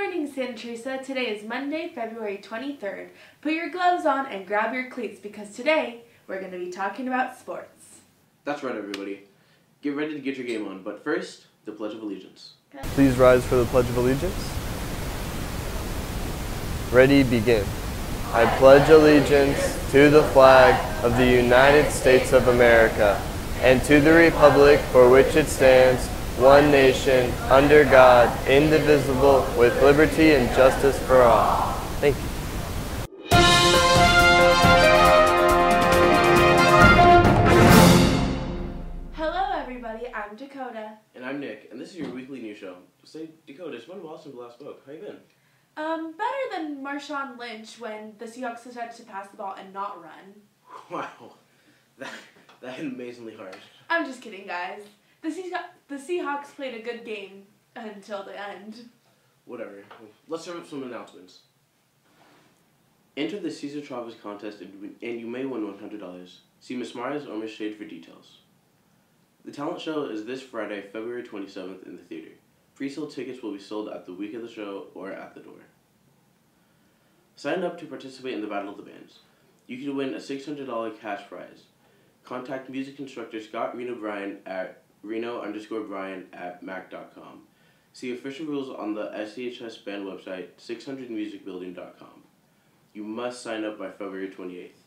morning, Santa Teresa. Today is Monday, February 23rd. Put your gloves on and grab your cleats because today we're going to be talking about sports. That's right, everybody. Get ready to get your game on, but first, the Pledge of Allegiance. Okay. Please rise for the Pledge of Allegiance. Ready, begin. I pledge allegiance to the flag of the United States of America and to the republic for which it stands, one nation, under God, indivisible, with liberty and justice for all. Thank you. Hello, everybody. I'm Dakota. And I'm Nick, and this is your weekly news show. Say, Dakota, it's been a while since we last spoke. How you been? Better than Marshawn Lynch when the Seahawks decided to pass the ball and not run. Wow, that hit amazingly hard. I'm just kidding, guys. The Seahawks played a good game until the end. Whatever. Let's start with some announcements. Enter the Caesar Chavez contest and you may win $100. See Miss Mars or Miss Shade for details. The talent show is this Friday, February 27th in the theater. Pre-sale tickets will be sold at the week of the show or at the door. Sign up to participate in the Battle of the Bands. You can win a $600 cash prize. Contact music instructor Scott Reno Bryan at reno_Bryan@mac.com. See official rules on the STHS band website, 600musicbuilding.com. You must sign up by February 28th.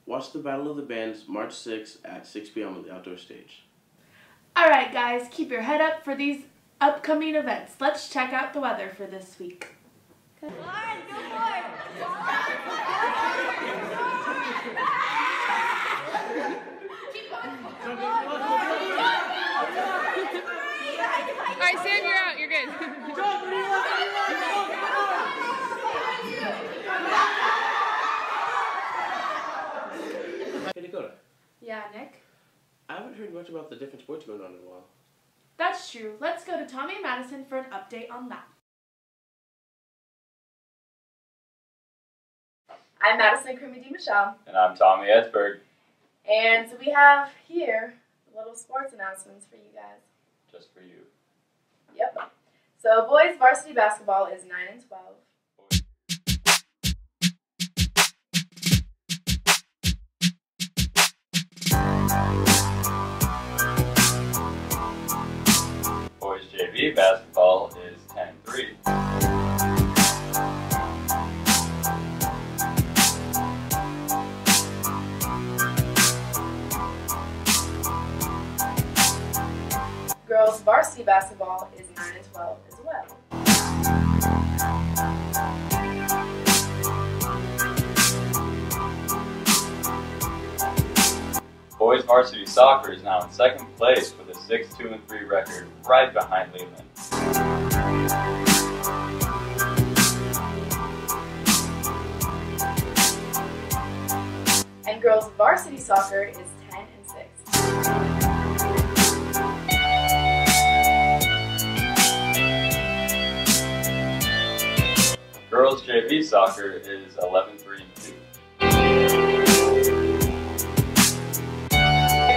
Watch the Battle of the Bands March 6th at 6 p.m. on the outdoor stage. Alright, guys, keep your head up for these upcoming events. Let's check out the weather for this week. Okay. Alright, go for it! Alright, Sam, you're out. You're good. Hey Dakota, Yeah, Nick? I haven't heard much about the different sports going on in a while. That's true. Let's go to Tommy and Madison for an update on that. I'm Madison Crummy D. Michelle. And I'm Tommy Edsberg. And so we have here little sports announcements for you guys. Just for you. Yep. So boys varsity basketball is 9 and 12. Boys JV basketball is 10-3. Girls varsity basketball is 9 and 12 as well. Boys varsity soccer is now in second place with a 6-2-3 record, right behind Leland. And girls varsity soccer is 10 and 6. Girls JV soccer is 11-3-2.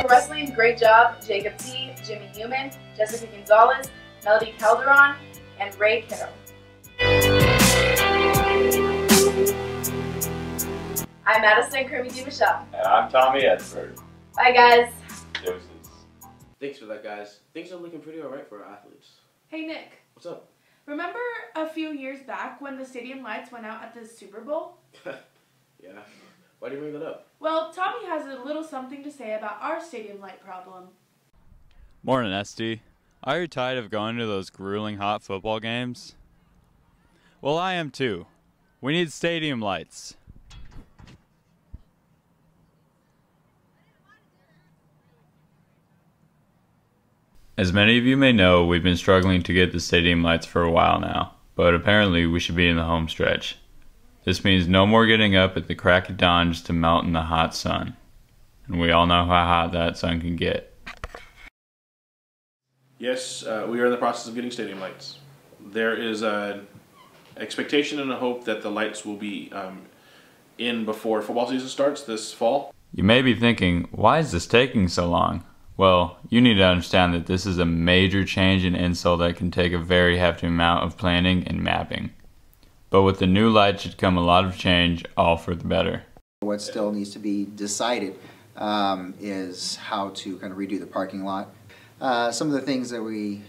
Wrestling, great job, Jacob T., Jimmy Newman, Jessica Gonzalez, Melody Calderon, and Ray Carroll. I'm Madison Crummy D. Michelle. And I'm Tommy Edsberg. Bye, guys. Doses. Thanks for that, guys. Things are looking pretty alright for our athletes. Hey, Nick. What's up? Remember a few years back when the stadium lights went out at the Super Bowl? Yeah. Why do you bring that up? Well, Tommy has a little something to say about our stadium light problem. Morning, SD. Are you tired of going to those grueling hot football games? Well, I am too. We need stadium lights. As many of you may know, we've been struggling to get the stadium lights for a while now, but apparently we should be in the home stretch. This means no more getting up at the crack of dawn just to melt in the hot sun. And we all know how hot that sun can get. Yes, we are in the process of getting stadium lights. There is an expectation and a hope that the lights will be in before football season starts this fall. You may be thinking, why is this taking so long? Well, you need to understand that this is a major change in install that can take a very hefty amount of planning and mapping. But with the new light should come a lot of change, all for the better. What still needs to be decided is how to kind of redo the parking lot. Some of the things that we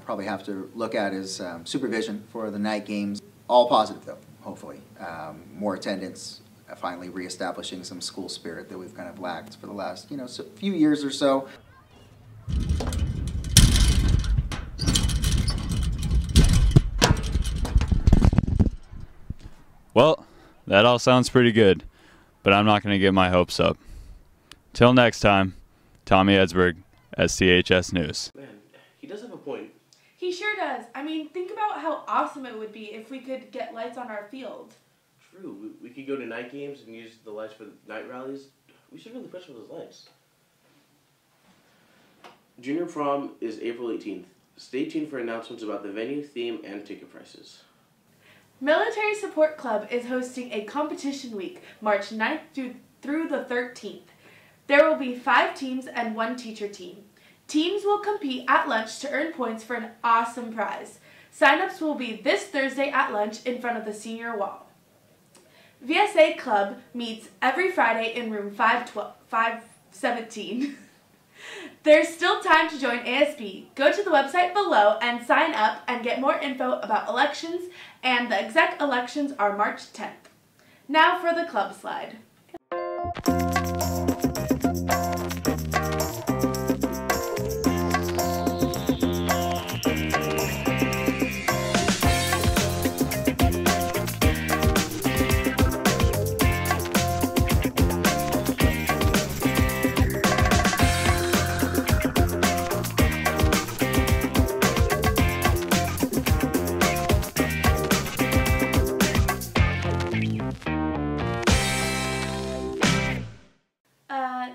probably have to look at is supervision for the night games. All positive though, hopefully. More attendance, finally reestablishing some school spirit that we've kind of lacked for the last, few years or so. Well, that all sounds pretty good, but I'm not going to get my hopes up. Till next time, Tommy Edsberg, STHS News. Man, he does have a point. He sure does. I mean, think about how awesome it would be if we could get lights on our field. True, we could go to night games and use the lights for the night rallies. We should really push for those lights. Junior prom is April 18th. Stay tuned for announcements about the venue, theme, and ticket prices. Military Support Club is hosting a competition week, March 9th through the 13th. There will be 5 teams and 1 teacher team. Teams will compete at lunch to earn points for an awesome prize. Sign-ups will be this Thursday at lunch in front of the senior wall. VSA Club meets every Friday in room 517. There's still time to join ASB. Go to the website below and sign up and get more info about elections, and the exec elections are March 10th. Now for the club slide.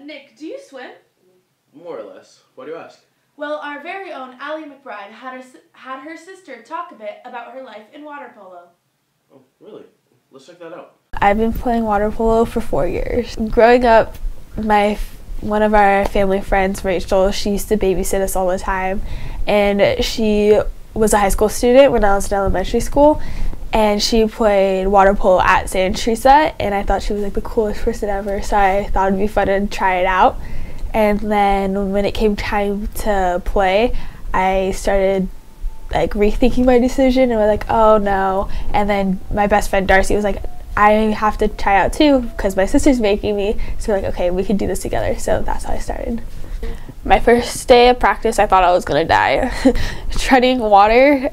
Nick, do you swim? More or less. Why do you ask? Well, our very own Emma McBride had her sister talk a bit about her life in water polo. Oh, really? Let's check that out. I've been playing water polo for 4 years. Growing up, one of our family friends, Rachel, she used to babysit us all the time, and she was a high school student when I was in elementary school, and she played water polo at Santa Teresa, and I thought she was like the coolest person ever, so I thought it'd be fun to try it out. And then when it came time to play, I started like rethinking my decision and was like, oh no. And then my best friend Darcy was like, I have to try out too because my sister's making me. So we're like, okay, we can do this together. So that's how I started. My first day of practice, I thought I was gonna die. Treading water,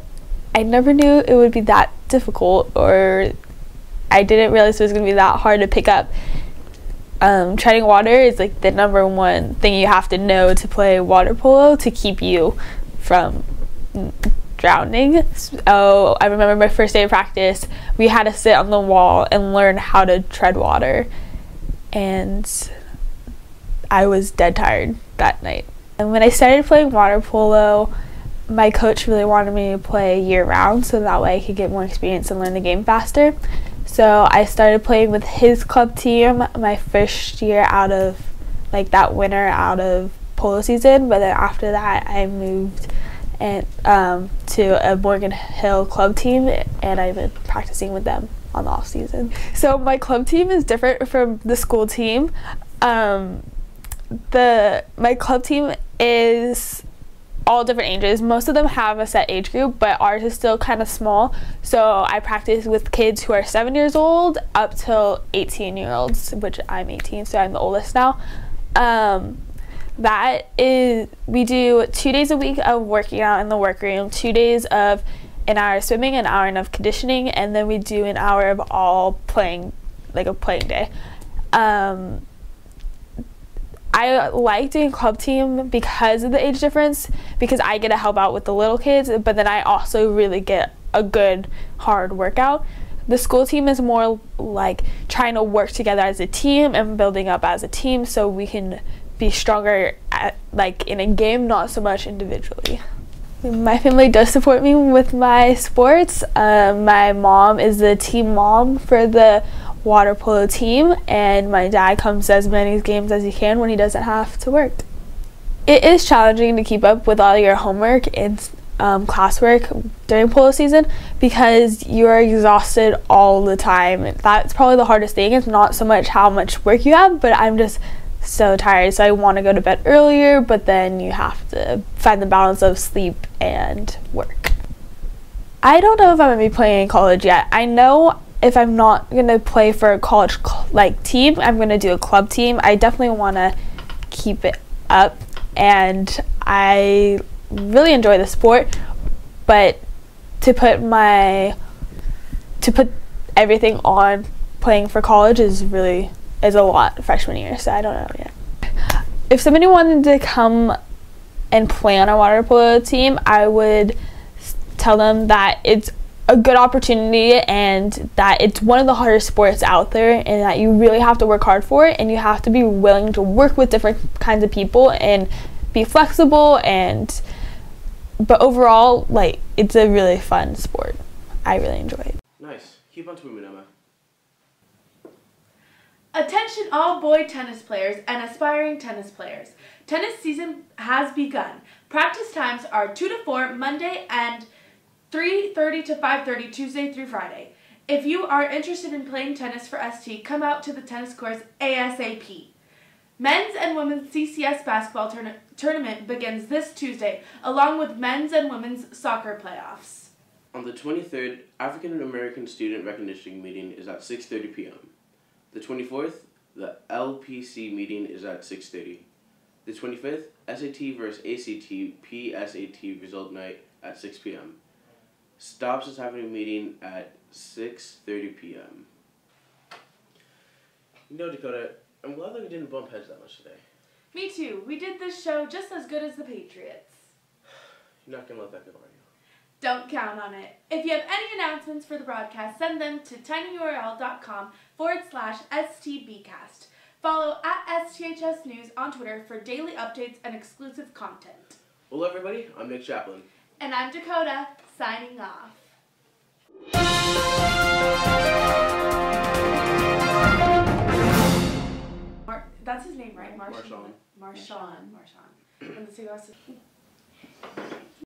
I never knew it would be that difficult, or I didn't realize it was gonna be that hard to pick up. Treading water is like the #1 thing you have to know to play water polo to keep you from drowning. So I remember my first day of practice, we had to sit on the wall and learn how to tread water, and I was dead tired that night. And when I started playing water polo, my coach really wanted me to play year-round so that way I could get more experience and learn the game faster. So I started playing with his club team my first year out of, like that winter out of polo season, but then after that I moved to a Morgan Hill club team, and I've been practicing with them on the off season. So my club team is different from the school team. My club team is all different ages. Most of them have a set age group, but ours is still kind of small. So I practice with kids who are 7 years old up till 18-year-olds, which I'm 18, so I'm the oldest now. We do 2 days a week of working out in the workroom, 2 days of an hour of swimming, an hour of conditioning, and then we do an hour of all playing, like a playing day. I like doing club team because of the age difference, because I get to help out with the little kids, but then I also really get a good hard workout. The school team is more like trying to work together as a team and building up as a team so we can be stronger like in a game, not so much individually. My family does support me with my sports. My mom is the team mom for the water polo team, and my dad comes to as many games as he can when he doesn't have to work. It is challenging to keep up with all your homework and classwork during polo season because you are exhausted all the time. That's probably the hardest thing. It's not so much how much work you have, but I'm just so tired, so I want to go to bed earlier, but then you have to find the balance of sleep and work. I don't know if I'm going to be playing in college yet. I know if I'm not going to play for a college team, I'm going to do a club team. I definitely want to keep it up, and I really enjoy the sport, but to put everything on playing for college is a lot freshman year, so I don't know yet. If somebody wanted to come and play on a water polo team, I would tell them that it's a good opportunity and that it's one of the hardest sports out there, and that you really have to work hard for it, and you have to be willing to work with different kinds of people and be flexible, but overall, it's a really fun sport. I really enjoy it. Nice. Keep on swimming, Emma. Attention all boy tennis players and aspiring tennis players. Tennis season has begun. Practice times are 2 to 4 Monday and 3:30 to 5:30 Tuesday through Friday. If you are interested in playing tennis for ST, come out to the tennis courts ASAP. Men's and women's CCS basketball tournament begins this Tuesday, along with men's and women's soccer playoffs. On the 23rd, African American Student Recognition Meeting is at 6:30 p.m. The 24th, the LPC meeting is at 6:30. The 25th, SAT versus ACT PSAT result night at 6 p.m. STOPS is having a meeting at 6:30 p.m. You know, Dakota, I'm glad that we didn't bump heads that much today. Me too. We did this show just as good as the Patriots. You're not going to let that go, are you? Don't count on it. If you have any announcements for the broadcast, send them to tinyurl.com/STBcast. Follow at STHS News on Twitter for daily updates and exclusive content. Well, everybody, I'm Nick Chaplin. And I'm Dakota, signing off. That's his name, right? Marshawn. Marshawn.